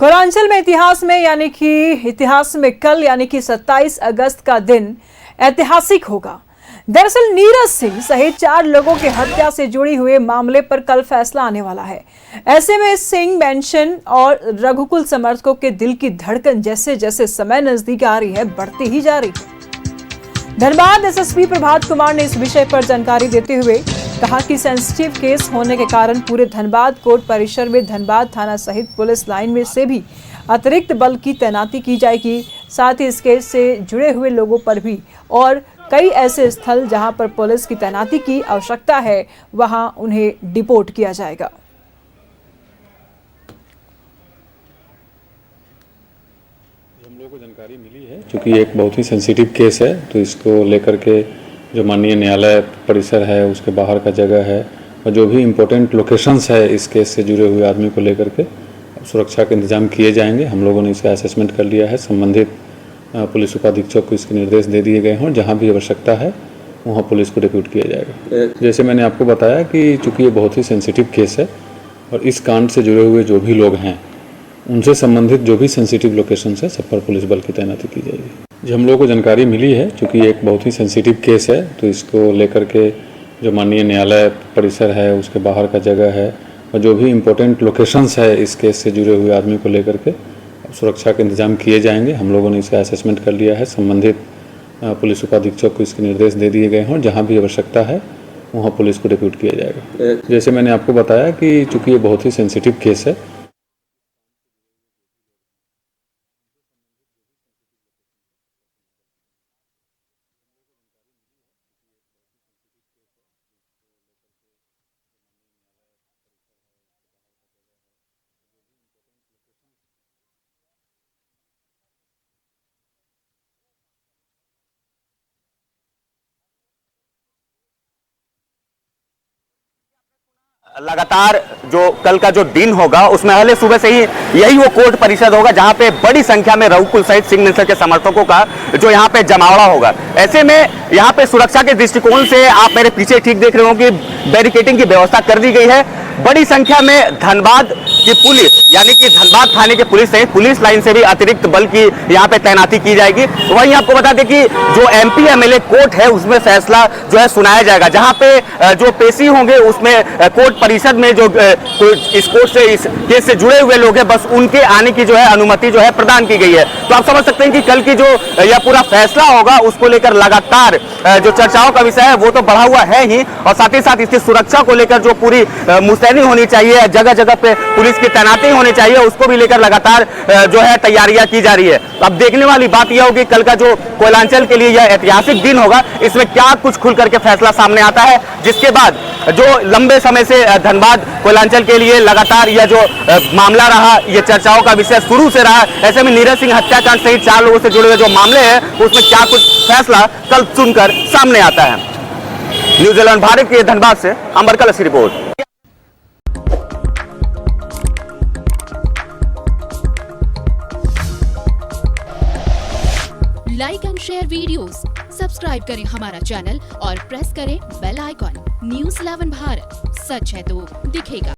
कोयलांचल में इतिहास में कल यानी कि 27 अगस्त का दिन ऐतिहासिक होगा। दरअसल नीरज सिंह सहित 4 लोगों की हत्या से जुड़ी हुए मामले पर कल फैसला आने वाला है। ऐसे में सिंह मेंशन और रघुकुल समर्थकों के दिल की धड़कन जैसे जैसे समय नजदीक आ रही है बढ़ती ही जा रही है। धनबाद एसएसपी प्रभात कुमार ने इस विषय पर जानकारी देते हुए कहा कि सेंसिटिव केस होने के कारण पूरे धनबाद कोर्ट परिसर में धनबाद थाना सहित पुलिस लाइन में से भी अतिरिक्त बल की तैनाती की जाएगी। साथ ही इस केस से जुड़े हुए लोगों पर भी और कई ऐसे स्थल जहां पर पुलिस की तैनाती की आवश्यकता है वहां उन्हें डिपोर्ट किया जाएगा। हम लोगों को जानकारी मिली है क्योंकि एक बहुत ही सेंसिटिव केस है, तो इसको लेकर के जो माननीय न्यायालय परिसर है उसके बाहर का जगह है और जो भी इम्पोर्टेंट लोकेशंस है इस केस से जुड़े हुए आदमी को लेकर के सुरक्षा के इंतजाम किए जाएंगे। हम लोगों ने इसका असेसमेंट कर लिया है। संबंधित पुलिस उपाधीक्षक को इसके निर्देश दे दिए गए हैं। जहाँ भी आवश्यकता है वहाँ पुलिस को डिप्यूट किया जाएगा। जैसे मैंने आपको बताया कि चूँकि ये बहुत ही सेंसिटिव केस है और इस कांड से जुड़े हुए जो भी लोग हैं उनसे संबंधित जो भी सेंसिटिव लोकेशन है सब पर पुलिस बल की तैनाती की जाएगी। जी, हम लोगों को जानकारी मिली है क्योंकि एक बहुत ही सेंसिटिव केस है, तो इसको लेकर के जो माननीय न्यायालय परिसर है उसके बाहर का जगह है और जो भी इम्पोर्टेंट लोकेशंस है इस केस से जुड़े हुए आदमी को लेकर के सुरक्षा के इंतजाम किए जाएंगे। हम लोगों ने इसका असेसमेंट कर लिया है। संबंधित पुलिस उपाधीक्षक को इसके निर्देश दे दिए गए हैं। जहाँ भी आवश्यकता है वहाँ पुलिस को डिप्यूट किया जाएगा। जैसे मैंने आपको बताया कि चूँकि ये बहुत ही सेंसिटिव केस है, लगातार जो कल का जो दिन होगा उसमें पहले सुबह से ही यही वो कोर्ट परिषद होगा जहां पे बड़ी संख्या में रघुकुल सहित सिंह मिंसर के समर्थकों का जो यहां पे जमावड़ा होगा। ऐसे में यहां पे सुरक्षा के दृष्टिकोण से आप मेरे पीछे ठीक देख रहे हो कि बैरिकेडिंग की व्यवस्था कर दी गई है। बड़ी संख्या में धनबाद की पुलिस यानी कि धनबाद थाने के पुलिस सहित पुलिस लाइन से भी अतिरिक्त बल की यहाँ पे तैनाती की जाएगी। वहीं आपको बता दें कि जो एमपी एमएलए कोर्ट है उसमें फैसला जो है सुनाया जाएगा, जहाँ पे जो पेशी होंगे उसमें कोर्ट परिषद में जो इस कोर्ट से इस केस से जुड़े हुए लोग हैं बस उनके आने की जो है अनुमति जो है प्रदान की गई है। तो आप समझ सकते हैं कि कल की जो यह पूरा फैसला होगा उसको लेकर लगातार जो चर्चाओं का विषय है वो तो बढ़ा हुआ है ही, और साथ ही साथ इसकी सुरक्षा को लेकर जो पूरी मुस्तैदी होनी चाहिए, जगह जगह पे पुलिस की तैनाती होनी चाहिए, उसको भी लेकर लगातार जो है तैयारियां की जा रही है। अब देखने वाली बात यह होगी कल का जो कोयलांचल के लिए यह ऐतिहासिक दिन होगा इसमें क्या कुछ खुल करके फैसला सामने आता है, जिसके बाद जो लंबे समय से धनबाद कोयलांचल के लिए लगातार यह जो मामला रहा, ये चर्चाओं का विषय शुरू से रहा। ऐसे में नीरज सिंह हत्याकांड सहित 4 लोगों से जुड़े हुए जो मामले हैं उसमें क्या कुछ फैसला कल सुनकर सामने आता है। न्यूजीलैंड भारत के धनबाद से अंबर कलश की report. Like and share videos, subscribe करें हमारा चैनल और प्रेस करें बेल आइकॉन। न्यूज़ 11 भारत, सच है तो दिखेगा।